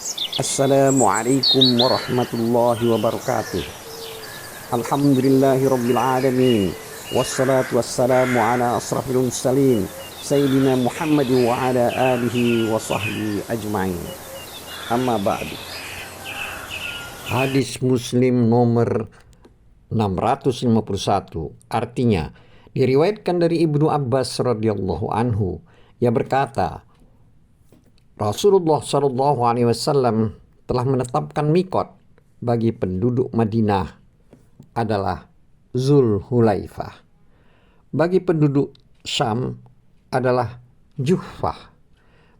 Assalamualaikum warahmatullahi wabarakatuh. Alhamdulillahi rabbil alamin. Wassalatu wassalamu ala asrafil mursalin Sayyidina Muhammad wa ala alihi wa sahbihi ajma'in. Amma ba'du. Hadis Muslim nomor 651, artinya diriwayatkan dari Ibnu Abbas radhiyallahu anhu, ia berkata, Rasulullah Shallallahu Alaihi Wasallam telah menetapkan mikot bagi penduduk Madinah adalah Zul Hulaifah, bagi penduduk Syam adalah Juhfah,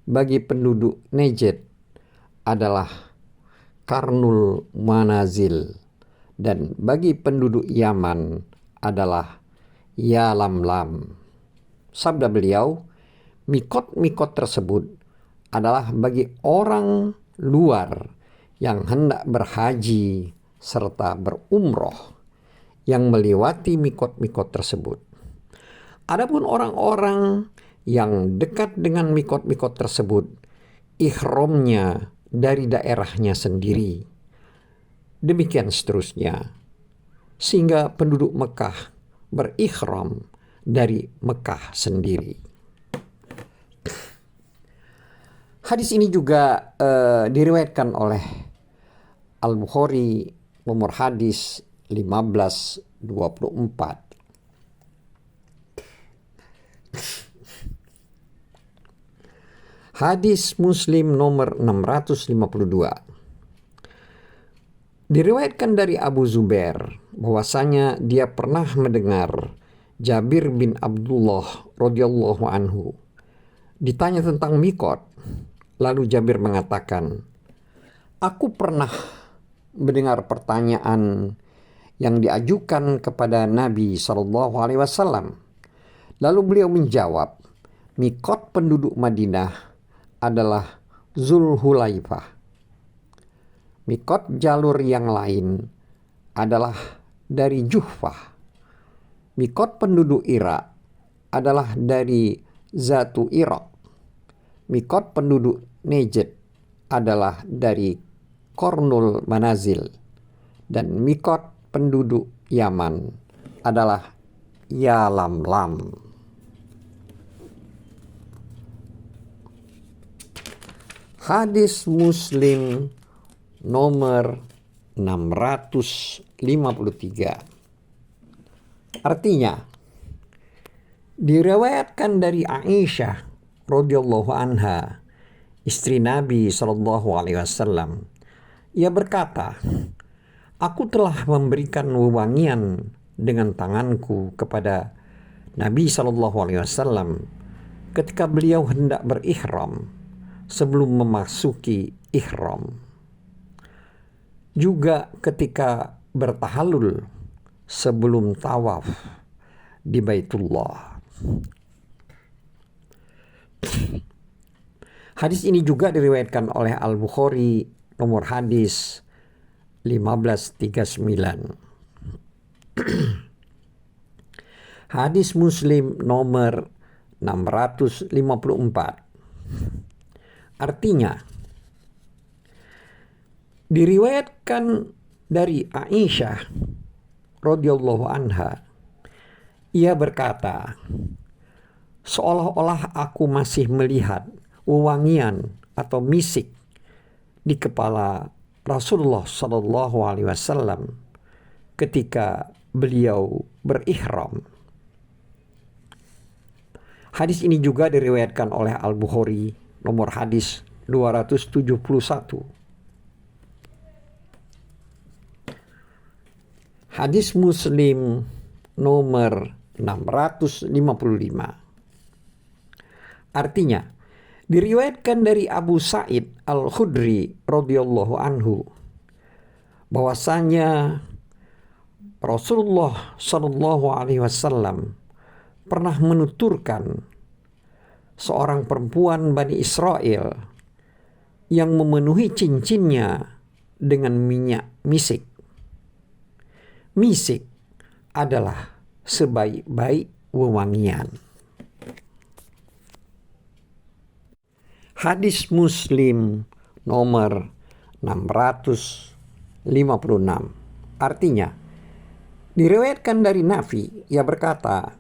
bagi penduduk Najd adalah Karnul Manazil, dan bagi penduduk Yaman adalah Yalamlam. Sabda beliau, mikot-mikot tersebut adalah bagi orang luar yang hendak berhaji serta berumroh yang melewati mikot-mikot tersebut. Adapun orang-orang yang dekat dengan mikot-mikot tersebut, ihramnya dari daerahnya sendiri. Demikian seterusnya, sehingga penduduk Mekah berihram dari Mekah sendiri. Hadis ini juga diriwayatkan oleh Al-Bukhari nomor hadis 1524. Hadis Muslim nomor 652. Diriwayatkan dari Abu Zubair bahwasanya dia pernah mendengar Jabir bin Abdullah radhiyallahu anhu ditanya tentang mikot. Lalu Jabir mengatakan, aku pernah mendengar pertanyaan yang diajukan kepada Nabi SAW. Lalu beliau menjawab, mikot penduduk Madinah adalah Zulhulaifah. Mikot jalur yang lain adalah dari Juhfah. Mikot penduduk Irak adalah dari Zatu Irak. Mikot penduduk Najd adalah dari Kornul Manazil, dan mikot penduduk Yaman adalah Yalamlam. Hadis Muslim nomor 653. Artinya, diriwayatkan dari Aisyah radhiyallahu anha, istri Nabi Shallallahu Alaihi Wasallam, ia berkata, aku telah memberikan wewangian dengan tanganku kepada Nabi Shallallahu Alaihi Wasallam ketika beliau hendak berihram sebelum memasuki ihram, juga ketika bertahallul sebelum tawaf di Baitullah. Hadis ini juga diriwayatkan oleh Al-Bukhari nomor hadis 1539. Hadis Muslim nomor 654. Artinya, diriwayatkan dari Aisyah radhiyallahu anha, ia berkata, seolah-olah aku masih melihat wewangian atau misik di kepala Rasulullah Sallallahu Alaihi Wasallam ketika beliau berihram. Hadis ini juga diriwayatkan oleh Al-Bukhari nomor hadis 271. Hadis Muslim nomor 655. Artinya, diriwayatkan dari Abu Sa'id Al-Khudri radhiyallahu anhu bahwasanya Rasulullah Shallallahu Alaihi Wasallam pernah menuturkan seorang perempuan Bani Israel yang memenuhi cincinnya dengan minyak misik. Misik adalah sebaik-baik wewangian. Hadis Muslim nomor 656. Artinya, diriwayatkan dari Nafi, ia berkata,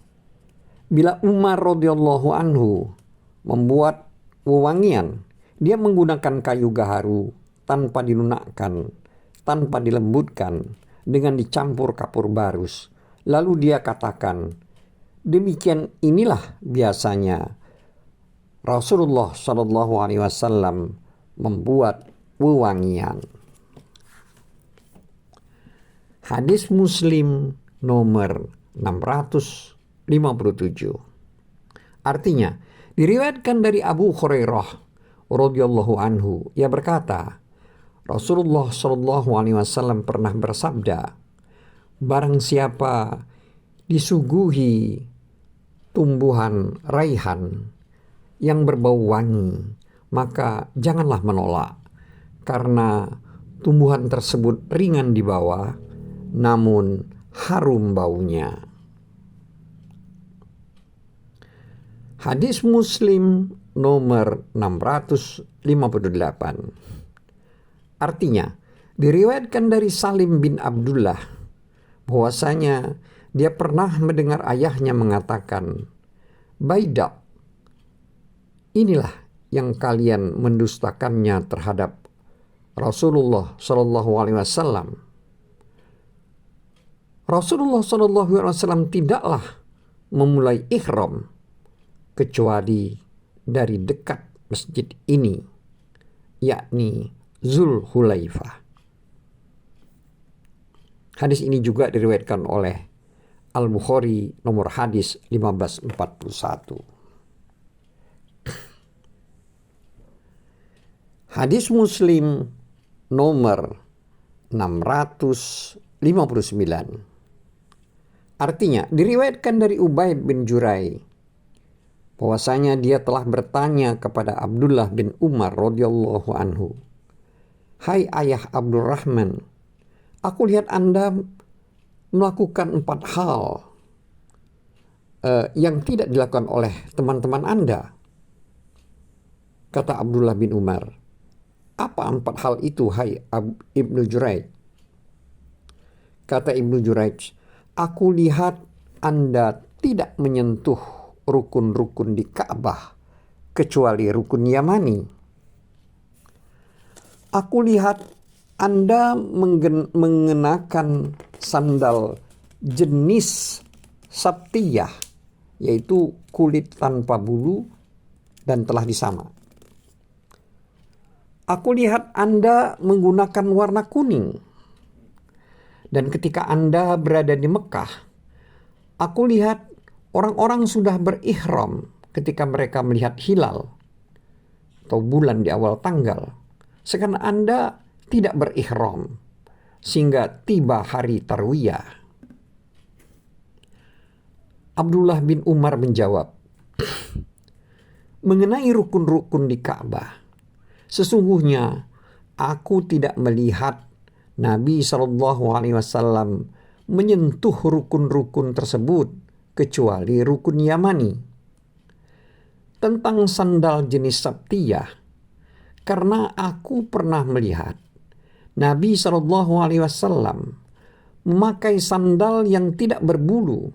bila Umar radhiyallahu anhu membuat wewangian, dia menggunakan kayu gaharu tanpa dilunakkan, tanpa dilembutkan, dengan dicampur kapur barus. Lalu dia katakan, demikian inilah biasanya Rasulullah Shallallahu Alaihi Wasallam membuat wewangian. Hadis Muslim nomor 657. Artinya, diriwayatkan dari Abu Hurairah radhiyallahu anhu, ia berkata, Rasulullah Shallallahu Alaihi Wasallam pernah bersabda, barang siapa disuguhi tumbuhan raihan yang berbau wangi, maka janganlah menolak, karena tumbuhan tersebut ringan di bawah, namun harum baunya. Hadis Muslim nomor 658. Artinya, diriwayatkan dari Salim bin Abdullah bahwasanya dia pernah mendengar ayahnya mengatakan, Baidak, inilah yang kalian mendustakannya terhadap Rasulullah Shallallahu Alaihi Wasallam. Rasulullah Shallallahu Alaihi Wasallam tidaklah memulai ihram kecuali dari dekat masjid ini, yakni Zulhulaifah. Hadis ini juga diriwayatkan oleh Al-Bukhari nomor hadis 1541. Hadis Muslim nomor 659. Artinya, diriwayatkan dari Ubaid bin Jurai bahwasanya dia telah bertanya kepada Abdullah bin Umar radhiyallahu anhu, hai ayah Abdurrahman, aku lihat Anda melakukan 4 hal yang tidak dilakukan oleh teman-teman Anda. Kata Abdullah bin Umar, apa 4 hal itu, hai Ibnu Juraij? Kata Ibnu Juraij, aku lihat Anda tidak menyentuh rukun-rukun di Ka'bah kecuali rukun Yamani. Aku lihat Anda mengenakan sandal jenis sabtiyah, yaitu kulit tanpa bulu dan telah disama. Aku lihat Anda menggunakan warna kuning. Dan ketika Anda berada di Mekah, aku lihat orang-orang sudah berihram ketika mereka melihat hilal atau bulan di awal tanggal. Sekarang Anda tidak berihram sehingga tiba hari Tarwiyah. Abdullah bin Umar menjawab, mengenai rukun-rukun di Ka'bah, sesungguhnya aku tidak melihat Nabi SAW menyentuh rukun-rukun tersebut kecuali rukun Yamani. Tentang sandal jenis sabtiyah, karena aku pernah melihat Nabi SAW memakai sandal yang tidak berbulu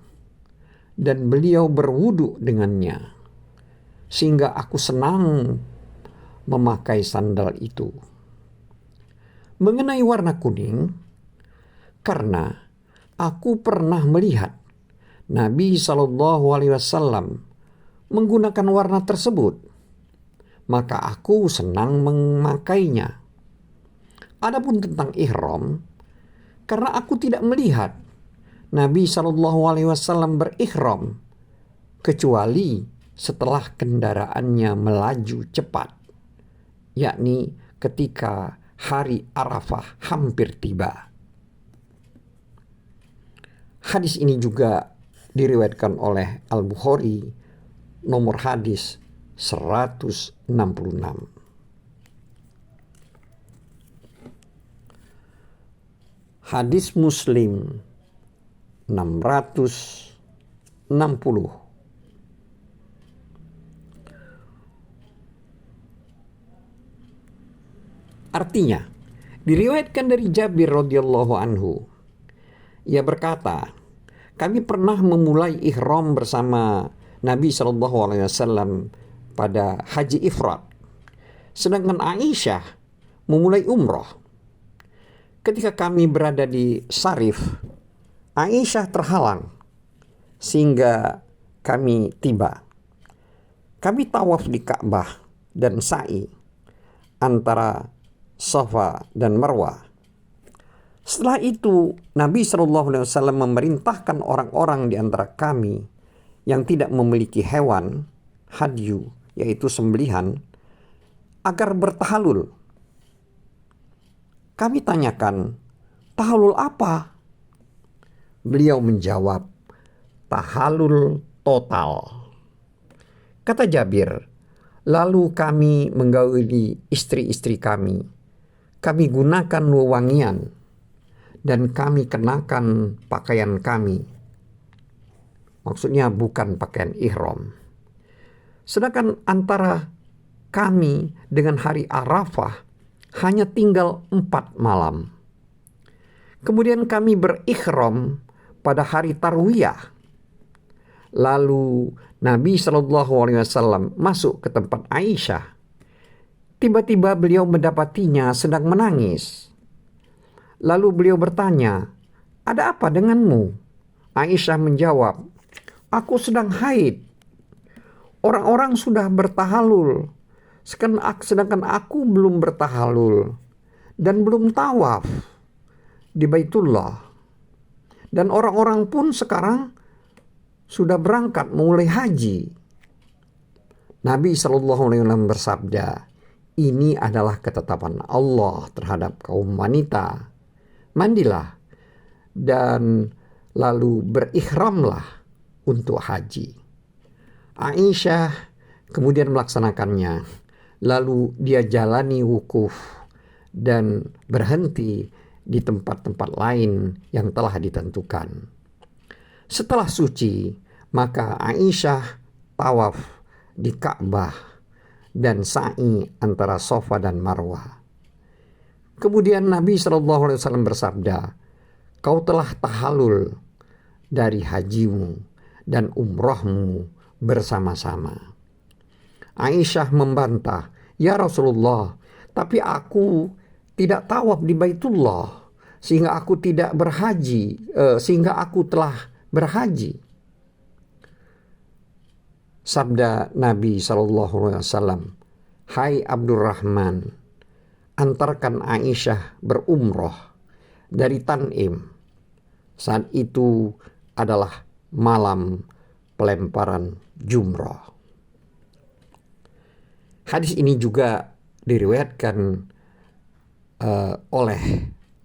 dan beliau berwudu dengannya, sehingga aku senang memakai sandal itu. Mengenai warna kuning, karena aku pernah melihat Nabi SAW menggunakan warna tersebut, maka aku senang memakainya. Adapun tentang ihram, karena aku tidak melihat Nabi SAW berihram kecuali setelah kendaraannya melaju cepat, yakni ketika hari Arafah hampir tiba. Hadis ini juga diriwayatkan oleh Al-Bukhari nomor hadis 166. Hadis Muslim 660. Artinya, diriwayatkan dari Jabir radhiyallahu anhu, ia berkata, kami pernah memulai ihram bersama Nabi SAW pada haji ifrad, sedangkan Aisyah memulai umroh. Ketika kami berada di Sarif, Aisyah terhalang sehingga kami tiba. Kami tawaf di Ka'bah dan sa'i antara Safa dan Marwah. Setelah itu, Nabi SAW memerintahkan orang-orang di antara kami yang tidak memiliki hewan, hadyu, yaitu sembelihan, agar bertahalul. Kami tanyakan, tahalul apa? Beliau menjawab, tahalul total. Kata Jabir, lalu kami menggauli istri-istri kami. Kami gunakan wewangian dan kami kenakan pakaian kami. Maksudnya bukan pakaian ihram. Sedangkan antara kami dengan hari Arafah hanya tinggal 4 malam. Kemudian kami berikhram pada hari Tarwiyah. Lalu Nabi SAW masuk ke tempat Aisyah. Tiba-tiba beliau mendapatinya sedang menangis. Lalu beliau bertanya, ada apa denganmu? Aisyah menjawab, aku sedang haid. Orang-orang sudah bertahalul, sedangkan aku belum bertahalul dan belum tawaf di Baitullah. Dan orang-orang pun sekarang sudah berangkat memulai haji. Nabi SAW bersabda, ini adalah ketetapan Allah terhadap kaum wanita. Mandilah dan lalu berikhramlah untuk haji. Aisyah kemudian melaksanakannya. Lalu dia jalani wukuf dan berhenti di tempat-tempat lain yang telah ditentukan. Setelah suci, maka Aisyah tawaf di Ka'bah dan sa'i antara Safa dan Marwah. Kemudian Nabi SAW bersabda, kau telah tahalul dari hajimu dan umrohmu bersama-sama. Aisyah membantah, ya Rasulullah, tapi aku tidak tawaf di Baitullah sehingga aku tidak berhaji, sehingga aku telah berhaji. Sabda Nabi SAW, hai Abdurrahman, antarkan Aisyah berumroh dari Tan'im. Saat itu adalah malam pelemparan jumroh. Hadis ini juga diriwayatkan oleh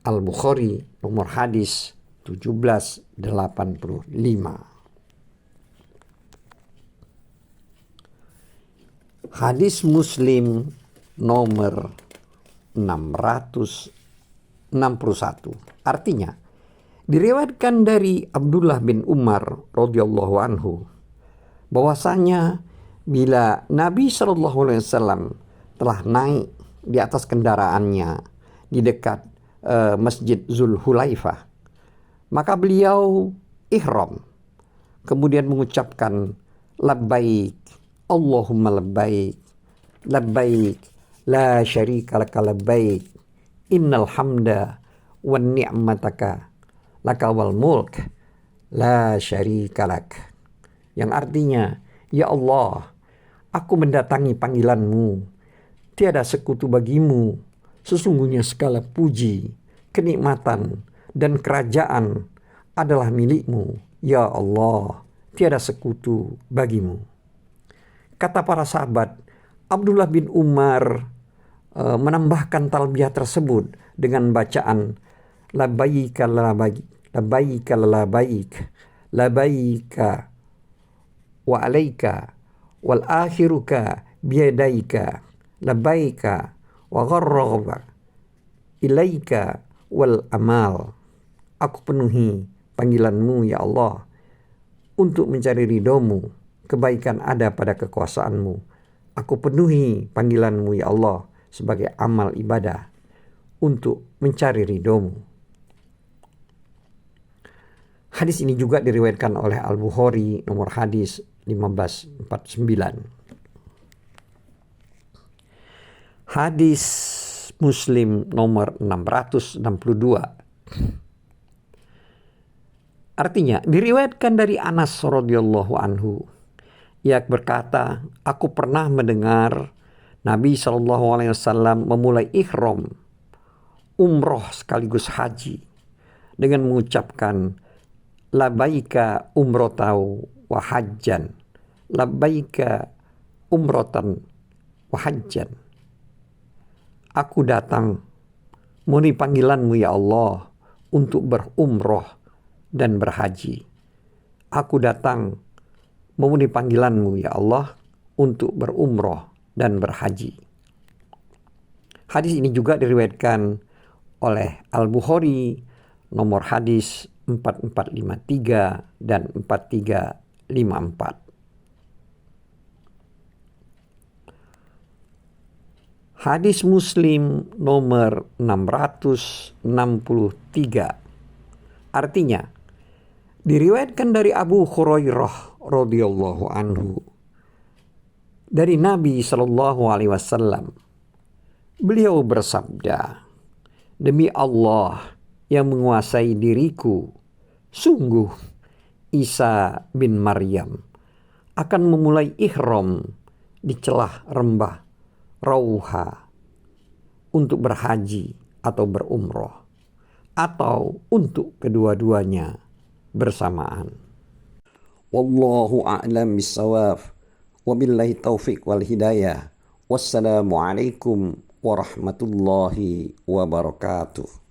Al-Bukhari nomor hadis 1785. Hadis Muslim nomor 661. Artinya, diriwayatkan dari Abdullah bin Umar radhiyallahu anhu bahwasanya bila Nabi SAW telah naik di atas kendaraannya di dekat Masjid Zulhulaifah, maka beliau ihram, kemudian mengucapkan labbaik Allahumma labbaik labbaik la syarika laka labbaik innal hamda wan ni'mataka laka wal mulk la syarika lak, yang artinya, ya Allah, aku mendatangi panggilanmu, tiada sekutu bagimu, sesungguhnya segala puji, kenikmatan dan kerajaan adalah milikmu, ya Allah, tiada sekutu bagimu. Kata para sahabat, Abdullah bin Umar menambahkan talbiyah tersebut dengan bacaan labbaika labbaik labbaika labbaik labbaika wa alaika wal akhiruka biyadaika labbaika wa gharraba ilaika wal amal. Aku penuhi panggilanmu ya Allah untuk mencari ridhomu, kebaikan ada pada kekuasaanmu. Aku penuhi panggilanmu ya Allah sebagai amal ibadah, untuk mencari ridhomu. Hadis ini juga diriwayatkan oleh Al-Bukhari, nomor hadis 1549. Hadis Muslim nomor 662. Artinya diriwayatkan dari Anas radhiyallahu anhu. Ia berkata, aku pernah mendengar Nabi SAW memulai ihram umroh sekaligus haji dengan mengucapkan labbaika umrotau wa hajjan, labbaika umrotan wa hajjan. Aku datang memenuhi panggilanmu ya Allah untuk berumroh dan berhaji. Aku datang memenuhi panggilanmu ya Allah untuk berumroh dan berhaji. Hadis ini juga diriwayatkan oleh Al-Bukhari nomor hadis 4453 dan 4354. Hadis Muslim nomor 663. Artinya, diriwayatkan dari Abu Hurairah radhiyallahu anhu dari Nabi sallallahu alaihi wasallam. Beliau bersabda, demi Allah yang menguasai diriku, sungguh Isa bin Maryam akan memulai ihram di celah rembah Rauha untuk berhaji atau berumroh, atau untuk kedua-duanya bersamaan. Wallahu a'lam bissawab. Wabillahi taufiq wal hidayah. Wassalamualaikum warahmatullahi wabarakatuh.